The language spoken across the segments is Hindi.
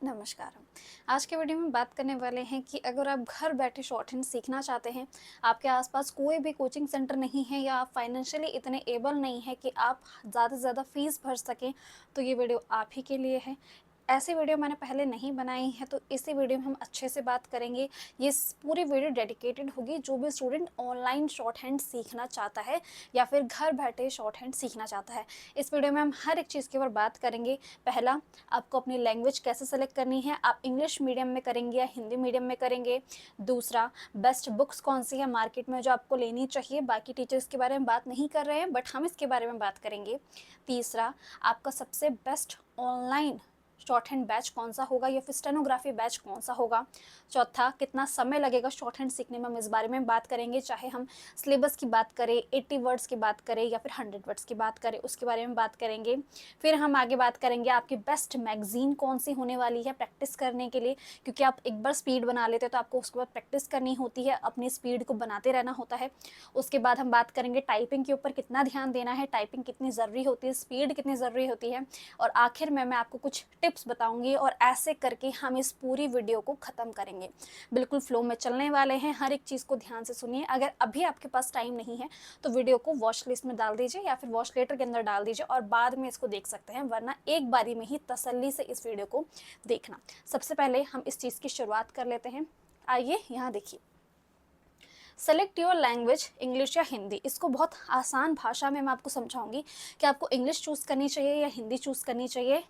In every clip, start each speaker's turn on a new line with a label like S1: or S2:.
S1: नमस्कार। आज के वीडियो में बात करने वाले हैं कि अगर आप घर बैठे शॉर्ट हैंड सीखना चाहते हैं, आपके आसपास कोई भी कोचिंग सेंटर नहीं है या आप फाइनेंशियली इतने एबल नहीं है कि आप ज़्यादा से ज़्यादा फ़ीस भर सकें, तो ये वीडियो आप ही के लिए है। ऐसी वीडियो मैंने पहले नहीं बनाई है, तो इसी वीडियो में हम अच्छे से बात करेंगे। ये पूरी वीडियो डेडिकेटेड होगी जो भी स्टूडेंट ऑनलाइन शॉर्ट हैंड सीखना चाहता है या फिर घर बैठे शॉर्ट हैंड सीखना चाहता है। इस वीडियो में हम हर एक चीज़ के ऊपर बात करेंगे। पहला, आपको अपनी लैंग्वेज कैसे सेलेक्ट करनी है, आप इंग्लिश मीडियम में करेंगे या हिंदी मीडियम में करेंगे। दूसरा, बेस्ट बुक्स कौन सी है मार्केट में जो आपको लेनी चाहिए। बाकी टीचर्स के बारे में बात नहीं कर रहे हैं, बट हम इसके बारे में बात करेंगे। तीसरा, आपका सबसे best online short hand batch कौन सा होगा या फिर स्टेनोग्राफी बैच कौन सा होगा। चौथा, कितना समय लगेगा शॉर्ट हैंड सीखने में, हम इस बारे में बात करेंगे। चाहे हम सिलेबस की बात करें, 80 वर्ड्स की बात करें या फिर 100 वर्ड्स की बात करें, उसके बारे में बात करेंगे। फिर हम आगे बात करेंगे आपकी बेस्ट मैगजीन कौन सी होने वाली है प्रैक्टिस करने के लिए, क्योंकि आप एक बार स्पीड बना लेते हैं तो आपको उसके बाद प्रैक्टिस करनी होती है, अपनी स्पीड को बनाते रहना होता है। उसके बाद हम बात करेंगे टाइपिंग के ऊपर कितना ध्यान देना है, टाइपिंग कितनी ज़रूरी होती है, स्पीड कितनी ज़रूरी होती है। और आखिर में मैं आपको कुछ टिप्स बताऊंगी और ऐसे करके हम इस पूरी वीडियो को ख़त्म करेंगे। बिल्कुल फ्लो में चलने वाले हैं, हर एक चीज़ को ध्यान से सुनिए। अगर अभी आपके पास टाइम नहीं है तो वीडियो को वॉच लिस्ट में डाल दीजिए या फिर वॉच लेटर के अंदर डाल दीजिए और बाद में इसको देख सकते हैं, वरना एक बारी में ही तसल्ली से इस वीडियो को देखना। सबसे पहले हम इस चीज़ की शुरुआत कर लेते हैं। आइए यहाँ देखिए, सेलेक्ट योर लैंग्वेज, इंग्लिश या हिंदी। इसको बहुत आसान भाषा में मैं आपको समझाऊंगी कि आपको इंग्लिश चूज़ करनी चाहिए या हिंदी चूज़ करनी चाहिए।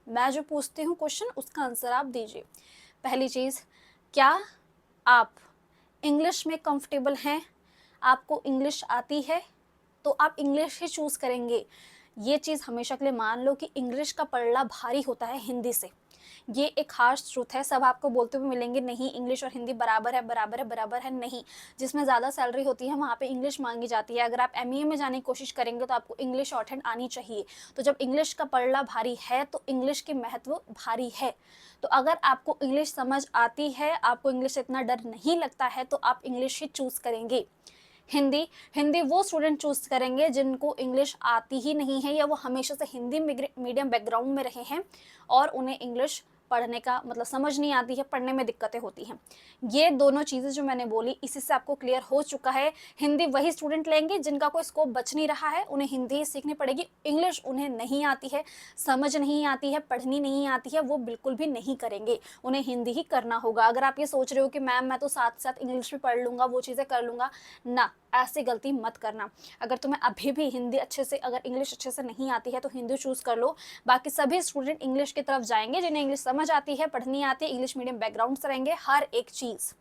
S1: मैं जो पूछती हूँ क्वेश्चन, उसका आंसर आप दीजिए। पहली चीज़, क्या आप इंग्लिश में कंफर्टेबल हैं, आपको इंग्लिश आती है, तो आप इंग्लिश ही चूज़ करेंगे। ये चीज़ हमेशा के लिए मान लो कि इंग्लिश का पलड़ा भारी होता है हिंदी से। ये एक हार्श ट्रूथ है, सब आपको बोलते हुए मिलेंगे नहीं इंग्लिश और हिंदी बराबर है, बराबर है, बराबर है। नहीं, जिसमें ज़्यादा सैलरी होती है वहाँ पे इंग्लिश मांगी जाती है। अगर आप एमईए में जाने की कोशिश करेंगे तो आपको इंग्लिश शॉर्ट हैंड आनी चाहिए। तो जब इंग्लिश का पलड़ा भारी है तो इंग्लिश की महत्व भारी है। तो अगर आपको इंग्लिश समझ आती है, आपको इंग्लिश से इतना डर नहीं लगता है, तो आप इंग्लिश ही चूज़ करेंगे। हिंदी, हिंदी वो स्टूडेंट चूज करेंगे जिनको इंग्लिश आती ही नहीं है या वो हमेशा से हिंदी मीडियम बैकग्राउंड में रहे हैं और उन्हें इंग्लिश पढ़ने का मतलब समझ नहीं आती है, पढ़ने में दिक्कतें होती हैं। ये दोनों चीज़ें जो मैंने बोली, इसी से आपको क्लियर हो चुका है। हिंदी वही स्टूडेंट लेंगे जिनका कोई स्कोप बच नहीं रहा है, उन्हें हिंदी ही सीखनी पड़ेगी। इंग्लिश उन्हें नहीं आती है, समझ नहीं आती है, पढ़नी नहीं आती है, वो बिल्कुल भी नहीं करेंगे, उन्हें हिंदी ही करना होगा। अगर आप ये सोच रहे हो कि मैम मैं तो साथ साथ इंग्लिश भी पढ़ लूँगा, वो चीज़ें कर लूँगा, ना, ऐसी गलती मत करना। अगर तुम्हें अभी भी हिंदी अच्छे से, अगर इंग्लिश अच्छे से नहीं आती है तो हिंदी चूज़ कर लो। बाकी सभी स्टूडेंट इंग्लिश की तरफ जाएंगे जिन्हें इंग्लिश समझ आती है, पढ़नी आती है, इंग्लिश मीडियम बैकग्राउंड से रहेंगे। हर एक चीज़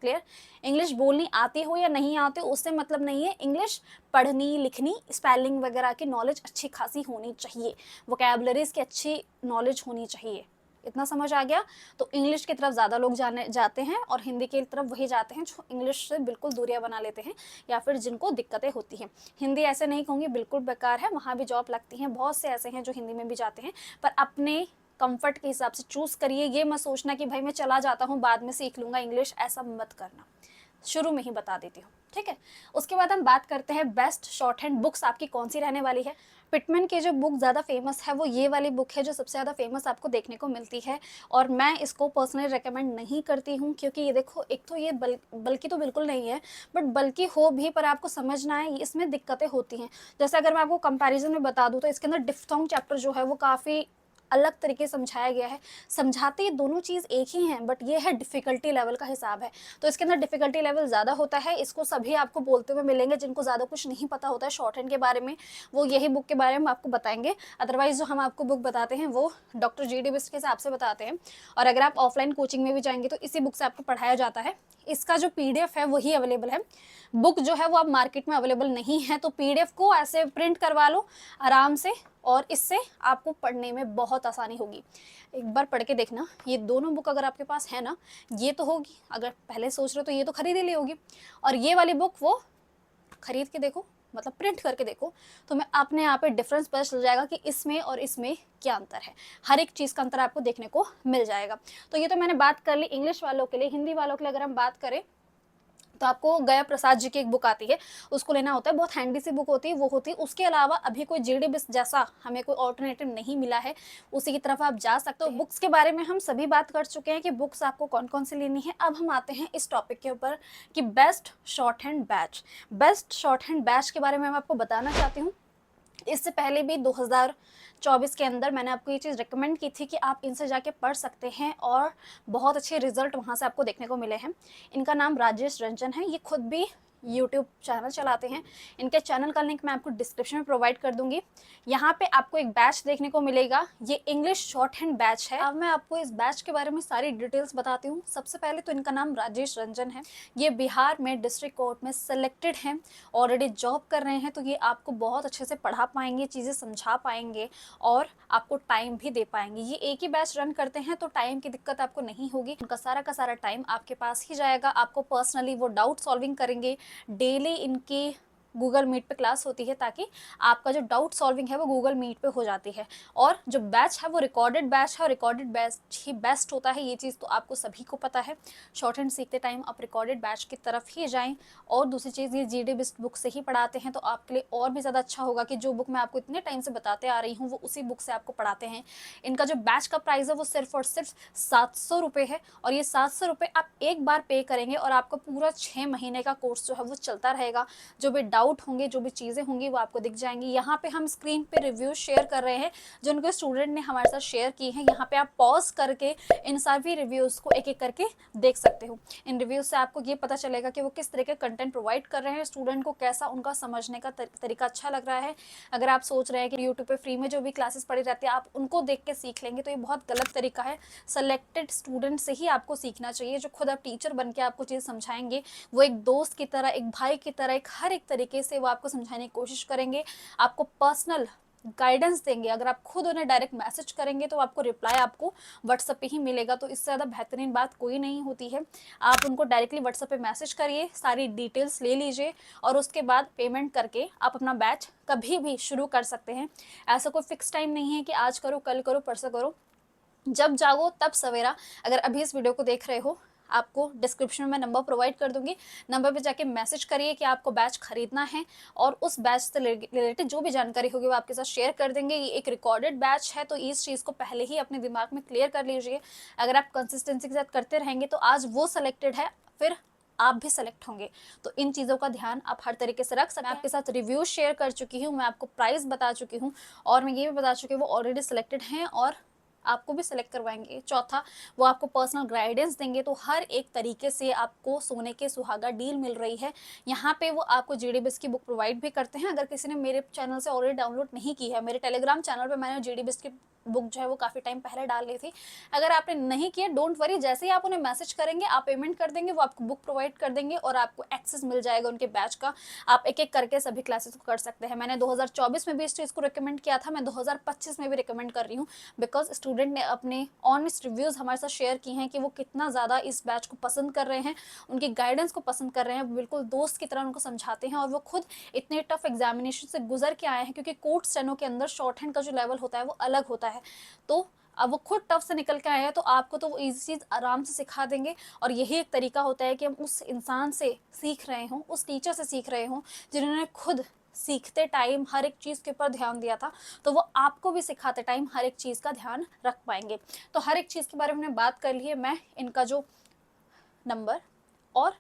S1: क्लियर। इंग्लिश बोलनी आती हो या नहीं आती हो उससे मतलब नहीं है, इंग्लिश पढ़नी, लिखनी, स्पेलिंग वगैरह की नॉलेज अच्छी खासी होनी चाहिए, वोकैबुलरीज की अच्छी नॉलेज होनी चाहिए। इतना समझ आ गया। तो इंग्लिश की तरफ ज़्यादा लोग जाते हैं और हिंदी की तरफ वही जाते हैं जो इंग्लिश से बिल्कुल दूरियां बना लेते हैं या फिर जिनको दिक्कतें होती हैं। हिंदी ऐसे नहीं कहूँगी बिल्कुल बेकार है, वहाँ भी जॉब लगती हैं, बहुत से ऐसे हैं जो हिंदी में भी जाते हैं, पर अपने कंफर्ट के हिसाब से चूज़ करिए। ये मत सोचना कि भाई मैं चला जाता हूँ बाद में सीख लूँगा इंग्लिश, ऐसा मत करना, शुरू में ही बता देती हूँ, ठीक है। उसके बाद हम बात करते हैं बेस्ट शॉर्ट हैंड बुक्स आपकी कौन सी रहने वाली है। पिटमैन की जो बुक ज़्यादा फेमस है वो ये वाली बुक है जो सबसे ज़्यादा फेमस आपको देखने को मिलती है, और मैं इसको पर्सनली रेकमेंड नहीं करती हूँ, क्योंकि ये देखो, एक तो ये बल्कि तो बिल्कुल नहीं है, बट बल्कि हो भी पर आपको समझना है, इसमें दिक्कतें होती हैं। जैसे अगर मैं आपको कंपैरिजन में बता दूँ तो इसके अंदर डिफ्थोंग चैप्टर जो है वो काफ़ी अलग तरीके से समझाया गया है। समझाते ये दोनों चीज़ एक ही हैं, बट ये है डिफ़िकल्टी लेवल का हिसाब है। तो इसके अंदर डिफ़िकल्टी लेवल ज़्यादा होता है, इसको सभी आपको बोलते हुए मिलेंगे जिनको ज़्यादा कुछ नहीं पता होता है शॉर्ट हैंड के बारे में, वो यही बुक के बारे में आपको बताएंगे। अदरवाइज़ जो हम आपको बुक बताते हैं वो डॉक्टर जी.डी. बिस्ट के हिसाब से बताते हैं, और अगर आप ऑफलाइन कोचिंग में भी जाएंगे तो इसी बुक से आपको पढ़ाया जाता है। इसका जो PDF है वही अवेलेबल है, बुक जो है वो आप मार्केट में अवेलेबल नहीं है। तो PDF को ऐसे प्रिंट करवा लो आराम से, और इससे आपको पढ़ने में बहुत आसानी होगी। एक बार पढ़ के देखना, ये दोनों बुक अगर आपके पास है ना, ये तो होगी, अगर पहले सोच रहे हो तो ये तो खरीद ही ली होगी, और ये वाली बुक वो खरीद के देखो, मतलब प्रिंट करके देखो, तो मैं अपने आप पे डिफरेंस पता चल जाएगा कि इसमें और इसमें क्या अंतर है। हर एक चीज़ का अंतर आपको देखने को मिल जाएगा। तो ये तो मैंने बात कर ली इंग्लिश वालों के लिए। हिंदी वालों के लिए अगर हम बात करें तो आपको गया प्रसाद जी की एक बुक आती है, उसको लेना होता है, बहुत हैंडी सी बुक होती है, वो होती है। उसके अलावा अभी कोई जीडी बिस जैसा हमें कोई ऑल्टरनेटिव नहीं मिला है, उसी की तरफ आप जा सकते हो। तो बुक्स के बारे में हम सभी बात कर चुके हैं कि बुक्स आपको कौन-कौन सी लेनी है। अब हम आते हैं इस टॉपिक के ऊपर कि best short hand batch. Best short hand batch के बारे में मैं आपको बताना चाहती हूँ। इससे पहले भी 2024 के अंदर मैंने आपको ये चीज़ रिकमेंड की थी कि आप इनसे जाके पढ़ सकते हैं और बहुत अच्छे रिजल्ट वहाँ से आपको देखने को मिले हैं। इनका नाम राजेश रंजन है, ये खुद भी यूट्यूब चैनल चलाते हैं। इनके चैनल का लिंक मैं आपको डिस्क्रिप्शन में प्रोवाइड कर दूंगी। यहाँ पे आपको एक बैच देखने को मिलेगा, ये इंग्लिश शॉर्ट हैंड बैच है। अब मैं आपको इस बैच के बारे में सारी डिटेल्स बताती हूँ। सबसे पहले तो इनका नाम राजेश रंजन है, ये बिहार में डिस्ट्रिक्ट कोर्ट में सेलेक्टेड हैं, ऑलरेडी जॉब कर रहे हैं, तो ये आपको बहुत अच्छे से पढ़ा पाएंगे, चीज़ें समझा पाएंगे और आपको टाइम भी दे पाएंगे। ये एक ही बैच रन करते हैं तो टाइम की दिक्कत आपको नहीं होगी, उनका सारा का सारा टाइम आपके पास ही जाएगा। आपको पर्सनली वो डाउट सॉल्विंग करेंगे, डेली इनकी गूगल मीट पे क्लास होती है ताकि आपका जो डाउट सॉल्विंग है वो गूगल मीट पे हो जाती है। और जो बैच है वो रिकॉर्डेड बैच है और रिकॉर्डेड बैच ही बेस्ट होता है, ये चीज़ तो आपको सभी को पता है। शॉर्ट हैंड सीखते टाइम आप रिकॉर्डेड बैच की तरफ ही जाएं। और दूसरी चीज़, ये जीडी बिस्ट बुक से ही पढ़ाते हैं तो आपके लिए और भी ज़्यादा अच्छा होगा कि जो बुक मैं आपको इतने टाइम से बताते आ रही हूँ वो उसी बुक से आपको पढ़ाते हैं। इनका जो बैच का प्राइस है वो सिर्फ और सिर्फ 700 रुपये है, और ये 700 रुपये आप एक बार पे करेंगे और आपका पूरा 6 महीने का कोर्स जो है वो चलता रहेगा। जो भी डाउट होंगे, जो भी चीज़ें होंगी वो आपको दिख जाएंगी। यहाँ पे हम स्क्रीन पे रिव्यू शेयर कर रहे हैं जो उनके स्टूडेंट ने हमारे साथ शेयर की हैं। यहाँ पे आप पॉज करके इन सभी रिव्यूज़ को एक एक करके देख सकते हो। इन रिव्यूज से आपको ये पता चलेगा कि वो किस तरह के कंटेंट प्रोवाइड कर रहे हैं, स्टूडेंट को कैसा उनका समझने का तरीका अच्छा लग रहा है। अगर आप सोच रहे हैं कि यूट्यूब पे फ्री में जो भी क्लासेस पढ़ी रहती है आप उनको देख के सीख लेंगे, तो ये बहुत गलत तरीका है। सेलेक्टेड स्टूडेंट से ही आपको सीखना चाहिए, जो खुद आप टीचर बन के आपको चीज़ समझाएंगे, वो एक दोस्त की तरह, एक भाई की तरह, एक हर एक तरीके से वो आपको समझाने की कोशिश करेंगे, आपको पर्सनल गाइडेंस देंगे। अगर आप खुद उन्हें डायरेक्ट मैसेज करेंगे तो आपको रिप्लाई आपको व्हाट्सएप पे ही मिलेगा, तो इससे ज़्यादा बेहतरीन बात कोई नहीं होती है। आप उनको डायरेक्टली व्हाट्सएप पे मैसेज करिए, सारी डिटेल्स ले लीजिए और उसके बाद पेमेंट करके आप अपना बैच कभी भी शुरू कर सकते हैं। ऐसा कोई फिक्स टाइम नहीं है कि आज करो, कल करो, परसों करो, जब जागो तब सवेरा। अगर अभी इस वीडियो को देख रहे हो, आपको डिस्क्रिप्शन में नंबर प्रोवाइड कर दूंगी, नंबर पे जाके मैसेज करिए कि आपको बैच खरीदना है और उस बैच से रिलेटेड जो भी जानकारी होगी वो आपके साथ शेयर कर देंगे। ये एक रिकॉर्डेड बैच है तो इस चीज़ को पहले ही अपने दिमाग में क्लियर कर लीजिए। अगर आप कंसिस्टेंसी के साथ करते रहेंगे तो आज वो सेलेक्टेड है, फिर आप भी सेलेक्ट होंगे। तो इन चीज़ों का ध्यान आप हर तरीके से रख सकते हैं। आपके साथ रिव्यू शेयर कर चुकी हूँ, मैं आपको प्राइस बता चुकी हूँ और मैं ये भी बता चुकी हूँ वो ऑलरेडी सेलेक्टेड हैं और आपको भी सेलेक्ट करवाएंगे। चौथा, वो आपको पर्सनल गाइडेंस देंगे, तो हर एक तरीके से आपको सोने के सुहागा डील मिल रही है। यहाँ पे वो आपको जीडीबिस की बुक प्रोवाइड भी करते हैं। अगर किसी ने मेरे चैनल से ऑलरेडी डाउनलोड नहीं की है, मेरे टेलीग्राम चैनल पे मैंने जीडीबिस की बुक जो है वो काफ़ी टाइम पहले डाल ली थी। अगर आपने नहीं किया, डोंट वरी, जैसे ही आप उन्हें मैसेज करेंगे, आप पेमेंट कर देंगे, वो आपको बुक प्रोवाइड कर देंगे और आपको एक्सेस मिल जाएगा उनके बैच का। आप एक एक करके सभी क्लासेस को कर सकते हैं। मैंने 2024 में भी इस चीज़ को रिकमेंड किया था, मैं 2025 में भी रिकमेंड कर रही हूँ, बिकॉज स्टूडेंट ने अपने ऑनेस्ट रिव्यूज़ हमारे साथ शेयर की हैं कि वो कितना ज़्यादा इस बैच को पसंद कर रहे हैं, उनकी गाइडेंस को पसंद कर रहे हैं, बिल्कुल दोस्त की तरह उनको समझाते हैं और वो खुद इतने टफ एग्जामिनेशन से गुजर के आए हैं, क्योंकि कोर्ट स्टेनो के अंदर शॉर्ट हैंड का जो लेवल होता है वो अलग होता है। तो अब वो खुद टफ से निकल के आए हैं तो आपको तो वो ईजी चीज़ आराम से सिखा देंगे। और यही एक तरीका होता है कि हम उस इंसान से सीख रहे हों, उस टीचर से सीख रहे हों जिन्होंने खुद सीखते टाइम हर एक चीज़ के ऊपर ध्यान दिया था, तो वो आपको भी सिखाते टाइम हर एक चीज़ का ध्यान रख पाएंगे। तो हर एक चीज़ के बारे में बात कर ली है। मैं इनका जो नंबर और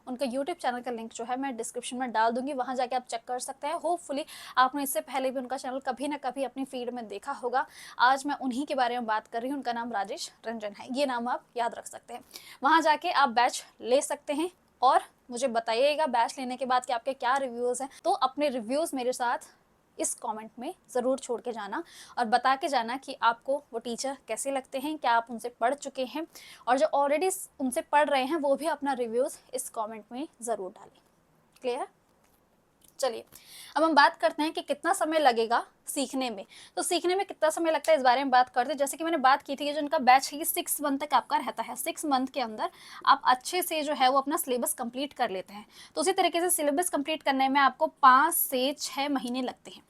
S1: उनका यूट्यूब चैनल का लिंक जो है मैं डिस्क्रिप्शन में डाल दूंगी, वहाँ जाके आप चेक कर सकते हैं। होपफुली आपने इससे पहले भी उनका चैनल कभी ना कभी अपनी फीड में देखा होगा। आज मैं उन्हीं के बारे में बात कर रही हूँ, उनका नाम राजेश रंजन है, ये नाम आप याद रख सकते हैं। वहाँ जाके आप बैच ले सकते हैं और मुझे बताइएगा बैच लेने के बाद कि आपके क्या रिव्यूज़ हैं। तो अपने रिव्यूज़ मेरे साथ इस कमेंट में ज़रूर छोड़ के जाना और बता के जाना कि आपको वो टीचर कैसे लगते हैं, क्या आप उनसे पढ़ चुके हैं, और जो ऑलरेडी उनसे पढ़ रहे हैं वो भी अपना रिव्यूज़ इस कमेंट में ज़रूर डालें। क्लियर? चलिए अब हम बात करते हैं कि कितना समय लगेगा सीखने में। तो सीखने में कितना समय लगता है इस बारे में बात करते हैं। जैसे कि मैंने बात की थी कि जो इनका बैच है ये 6 मंथ तक आपका रहता है। 6 मंथ के अंदर आप अच्छे से जो है वो अपना सिलेबस कंप्लीट कर लेते हैं। तो उसी तरीके से सिलेबस कंप्लीट करने में आपको 5 से 6 महीने लगते हैं।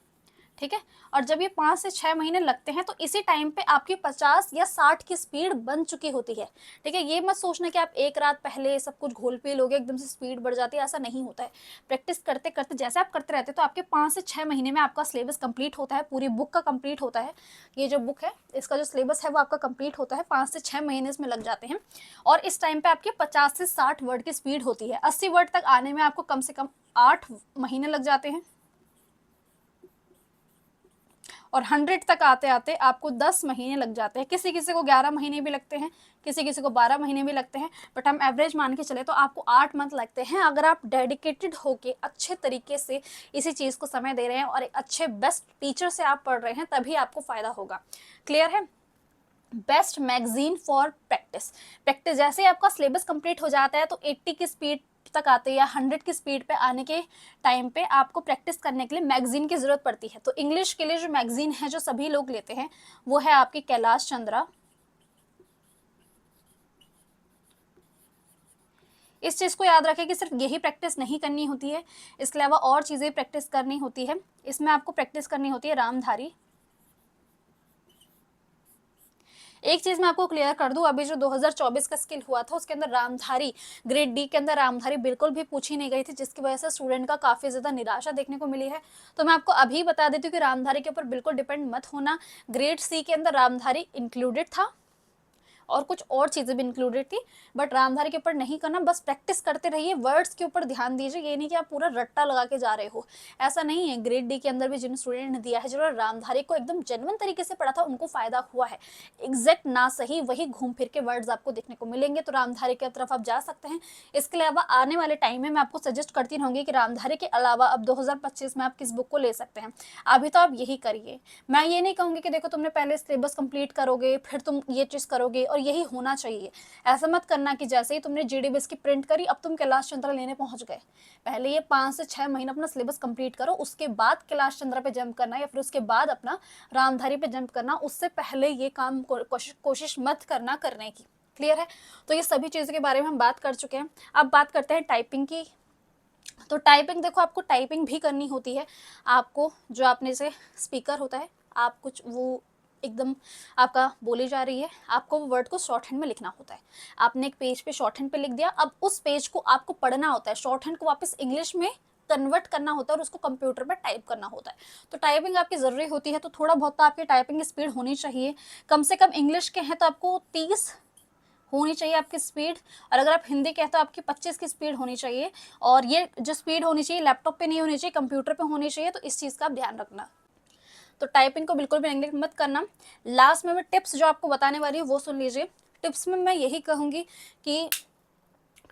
S1: ठीक है। और जब ये 5 से 6 महीने लगते हैं तो इसी टाइम पे आपकी 50 या 60 की स्पीड बन चुकी होती है। ठीक है, ये मत सोचना कि आप एक रात पहले सब कुछ घोल पी लोगे एकदम से स्पीड बढ़ जाती है, ऐसा नहीं होता है। प्रैक्टिस करते करते जैसे आप करते रहते हो तो आपके 5 से 6 महीने में आपका सिलेबस कंप्लीट होता है, पूरी बुक का कंप्लीट होता है। ये जो बुक है इसका जो सिलेबस है वो आपका कंप्लीट होता है, 5 से 6 महीने इसमें लग जाते हैं। और इस टाइम पे आपके 50 से 60 वर्ड की स्पीड होती है। 80 वर्ड तक आने में आपको कम से कम 8 महीने लग जाते हैं, और 100 तक आते आते आपको 10 महीने लग जाते हैं। किसी किसी को 11 महीने भी लगते हैं, किसी किसी को 12 महीने भी लगते हैं, बट हम एवरेज मान के चले तो आपको 8 मंथ लगते हैं। अगर आप डेडिकेटेड होके अच्छे तरीके से इसी चीज़ को समय दे रहे हैं और एक अच्छे बेस्ट टीचर से आप पढ़ रहे हैं, तभी आपको फ़ायदा होगा। क्लियर है? Best magazine for practice. Practice जैसे ही आपका सिलेबस कंप्लीट हो जाता है तो 80 की स्पीड तक आते हैं या 100 की स्पीड पे आने के टाइम पे आपको प्रैक्टिस करने के लिए मैगजीन की ज़रूरत पड़ती है। तो इंग्लिश के लिए जो मैगजीन है जो सभी लोग लेते हैं वो है आपकी कैलाश चंद्रा। इस चीज़ को याद रखें कि सिर्फ यही प्रैक्टिस नहीं करनी होती है, इसके अलावा और चीज़ें प्रैक्टिस करनी होती है। इसमें आपको प्रैक्टिस करनी होती है रामधारी। एक चीज़ मैं आपको क्लियर कर दूं, अभी जो 2024 का स्किल हुआ था उसके अंदर रामधारी, ग्रेड डी के अंदर रामधारी बिल्कुल भी पूछी नहीं गई थी, जिसकी वजह से स्टूडेंट का काफ़ी ज़्यादा निराशा देखने को मिली है। तो मैं आपको अभी बता देती हूँ कि रामधारी के ऊपर बिल्कुल डिपेंड मत होना। ग्रेड सी के अंदर रामधारी इंक्लूडेड था और कुछ और चीज़ें भी इंक्लूडेड थी, बट रामधारी के ऊपर नहीं करना। बस प्रैक्टिस करते रहिए, वर्ड्स के ऊपर ध्यान दीजिए। ये नहीं कि आप पूरा रट्टा लगा के जा रहे हो, ऐसा नहीं है। ग्रेड डी के अंदर भी जिन स्टूडेंट ने दिया है, जिन्होंने रामधारी को एकदम जेन्युइन तरीके से पढ़ा था, उनको फायदा हुआ है। एग्जैक्ट ना सही वही घूम फिर के वर्ड्स आपको देखने को मिलेंगे, तो रामधारी की तरफ आप जा सकते हैं। इसके अलावा आने वाले टाइम में मैं आपको सजेस्ट करती रहूँगी कि रामधारी के अलावा अब 2025 में आप किस बुक को ले सकते हैं। अभी तो आप यही करिए। मैं ये नहीं कहूँगी कि देखो तुमने पहले सिलेबस कंप्लीट करोगे फिर तुम ये चीज़ करोगे और यही होना चाहिए। ऐसा मत करना कि जैसे ही तुमने जीडीबीएस की प्रिंट करी अब तुम कैलाश चंद्रा लेने पहुंच गए। पहले ये 5 से 6 महीने अपना सिलेबस कंप्लीट करो, उसके बाद कैलाश चंद्रा पे जंप करना या फिर उसके बाद अपना रामधारी पे जंप करना। उससे पहले ये काम कोशिश मत करना करने की। क्लियर है? तो ये सभी चीज़ों के बारे में हम बात कर चुके हैं। अब बात करते हैं टाइपिंग की। तो टाइपिंग देखो, आपको टाइपिंग भी करनी होती है। आपको जो आपने से स्पीकर होता है, आप कुछ वो एकदम आपका बोली जा रही है, आपको वो वर्ड को शॉर्ट हैंड में लिखना होता है। आपने एक पेज पे शॉर्ट हैंड पे लिख दिया, अब उस पेज को आपको पढ़ना होता है, शॉर्ट हैंड को वापस इंग्लिश में कन्वर्ट करना होता है और उसको कंप्यूटर में टाइप करना होता है। तो टाइपिंग आपकी ज़रूरी होती है, तो थोड़ा बहुत तो आपकी टाइपिंग स्पीड होनी चाहिए। कम से कम इंग्लिश के हैं तो आपको 30 होनी चाहिए आपकी स्पीड, और अगर आप हिंदी कहते हो तो आपकी 25 की स्पीड होनी चाहिए। और ये जो स्पीड होनी चाहिए लैपटॉप पे नहीं होनी चाहिए, कंप्यूटर पे होनी चाहिए। तो इस चीज़ का आप ध्यान रखना। तो टाइपिंग को बिल्कुल भी नेगलेक्ट मत करना। लास्ट में मैं टिप्स जो आपको बताने वाली हूँ वो सुन लीजिए। टिप्स में मैं यही कहूँगी कि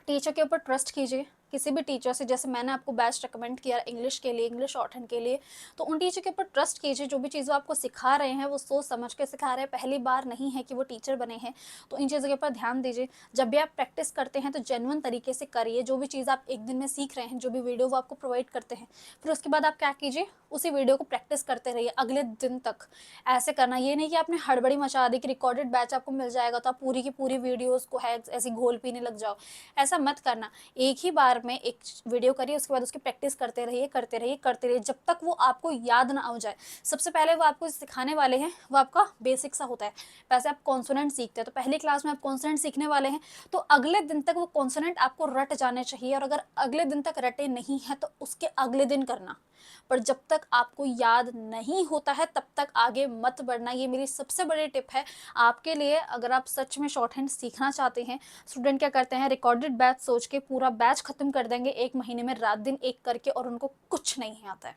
S1: टीचर के ऊपर ट्रस्ट कीजिए। किसी भी टीचर से, जैसे मैंने आपको बैच रिकमेंड किया इंग्लिश के लिए, इंग्लिश शॉर्ट हैंड के लिए, तो उन टीचर के ऊपर ट्रस्ट कीजिए। जो भी चीज़ें आपको सिखा रहे हैं वो सोच समझ के सिखा रहे हैं, पहली बार नहीं है कि वो टीचर बने हैं। तो इन चीज़ों के ऊपर ध्यान दीजिए। जब भी आप प्रैक्टिस करते हैं तो जेन्युइन तरीके से करिए। जो भी चीज़ आप एक दिन में सीख रहे हैं, जो भी वीडियो वो आपको प्रोवाइड करते हैं, फिर उसके बाद आप क्या कीजिए, उसी वीडियो को प्रैक्टिस करते रहिए अगले दिन तक। ऐसे करना, ये नहीं कि आपने हड़बड़ी मचा दी कि रिकॉर्डेड बैच आपको मिल जाएगा तो आप पूरी की पूरी वीडियोज़ को है ऐसी घोल पीने लग जाओ। ऐसा मत करना। एक ही बार में एक वीडियो करिए, उसके बाद उसकी प्रैक्टिस करते रहिए करते रहिए करते रहिए, जब तक वो आपको याद ना आ जाए। सबसे पहले वो आपको सिखाने वाले हैं वो आपका बेसिक सा होता है। वैसे आप कॉन्सोनेंट सीखते हैं तो पहली क्लास में आप कॉन्सोनेंट सीखने वाले हैं, तो अगले दिन तक वो कॉन्सोनेंट आपको रट जाने चाहिए। और अगर अगले दिन तक रटे नहीं है तो उसके अगले दिन करना। पर जब तक आपको याद नहीं होता है तब तक आगे मत बढ़ना। ये मेरी सबसे बड़ी टिप है आपके लिए। अगर आप सच में शॉर्ट हैंड सीखना चाहते हैं, स्टूडेंट क्या करते हैं, रिकॉर्डेड बैच सोच के पूरा बैच खत्म कर देंगे 1 महीने में रात दिन एक करके, और उनको कुछ नहीं आता है।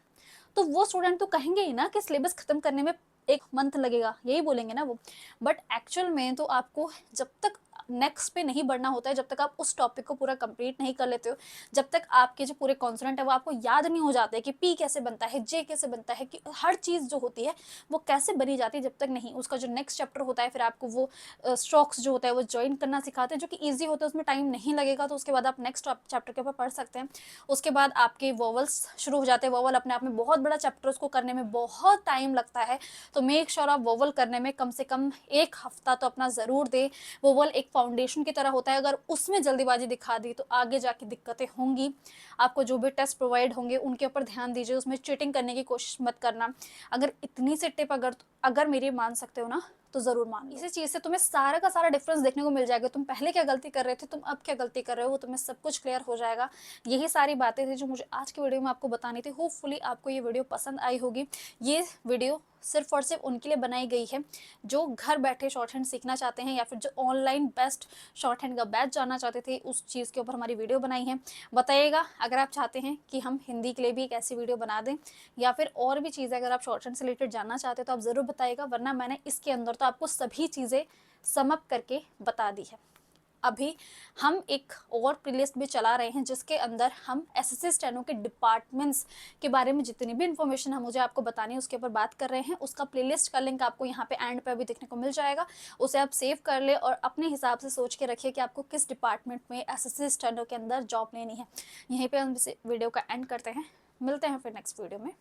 S1: तो वो स्टूडेंट तो कहेंगे ही ना कि सिलेबस खत्म करने में 1 मंथ लगेगा, यही बोलेंगे ना वो। बट एक्चुअल में तो आपको जब तक नेक्स्ट पे नहीं बढ़ना होता है, जब तक आप उस टॉपिक को पूरा कंप्लीट नहीं कर लेते हो, जब तक आपके जो पूरे कॉन्सोनेंट है वो आपको याद नहीं हो जाते कि पी कैसे बनता है, जे कैसे बनता है, कि हर चीज़ जो होती है वो कैसे बनी जाती है, जब तक नहीं उसका जो नेक्स्ट चैप्टर होता है फिर आपको वो स्ट्रोक्स जो होता है वो ज्वाइन करना सिखाते हैं, जो कि ईजी होता है, उसमें टाइम नहीं लगेगा। तो उसके बाद आप नेक्स्ट चैप्टर के ऊपर पढ़ सकते हैं। उसके बाद आपके वोवल्स शुरू हो जाते हैं। वोवल अपने आप में बहुत बड़ा चैप्टर, उसको करने में बहुत टाइम लगता है। तो मेक श्योर आप वोवल करने में कम से कम 1 हफ्ता तो अपना ज़रूर दें। वोवल एक फाउंडेशन की तरह होता है, अगर उसमें जल्दीबाजी दिखा दी तो आगे जाके दिक्कतें होंगी। आपको जो भी टेस्ट प्रोवाइड होंगे उनके ऊपर ध्यान दीजिए, उसमें चीटिंग करने की कोशिश मत करना। अगर इतनी सी टिप अगर मेरी मान सकते हो ना, तो ज़रूर मान लो। इसी चीज़ से तुम्हें सारा का सारा डिफरेंस देखने को मिल जाएगा, तुम पहले क्या गलती कर रहे थे, तुम अब क्या गलती कर रहे हो, वो तुम्हें सब कुछ क्लियर हो जाएगा। यही सारी बातें थी जो मुझे आज की वीडियो में आपको बतानी थी। होपफुली आपको ये वीडियो पसंद आई होगी। ये वीडियो सिर्फ और सिर्फ उनके लिए बनाई गई है जो घर बैठे शॉर्ट हैंड सीखना चाहते हैं, या फिर जो ऑनलाइन बेस्ट शॉर्ट हैंड का बैच जानना चाहते थे, उस चीज़ के ऊपर हमारी वीडियो बनाई है। बताइएगा अगर आप चाहते हैं कि हम हिंदी के लिए भी एक ऐसी वीडियो बना दें, या फिर और भी चीज़ें अगर आप शॉर्ट हैंड से रिलेटेड जानना चाहते हैं तो आप ज़रूर बताइएगा, वरना मैंने इसके अंदर तो आपको सभी चीज़ें सम अप करके बता दी है। अभी हम एक और प्लेलिस्ट भी चला रहे हैं जिसके अंदर हम एसएससी स्टेनो के डिपार्टमेंट्स के बारे में जितनी भी इन्फॉर्मेशन है मुझे आपको बतानी है उसके ऊपर बात कर रहे हैं। उसका प्लेलिस्ट का लिंक आपको यहाँ पे एंड पे भी देखने को मिल जाएगा। उसे आप सेव कर ले और अपने हिसाब से सोच के रखिए कि आपको किस डिपार्टमेंट में एसएससी स्टेनो के अंदर जॉब लेनी है। यहीं पर हम इस वीडियो का एंड करते हैं। मिलते हैं फिर नेक्स्ट वीडियो में।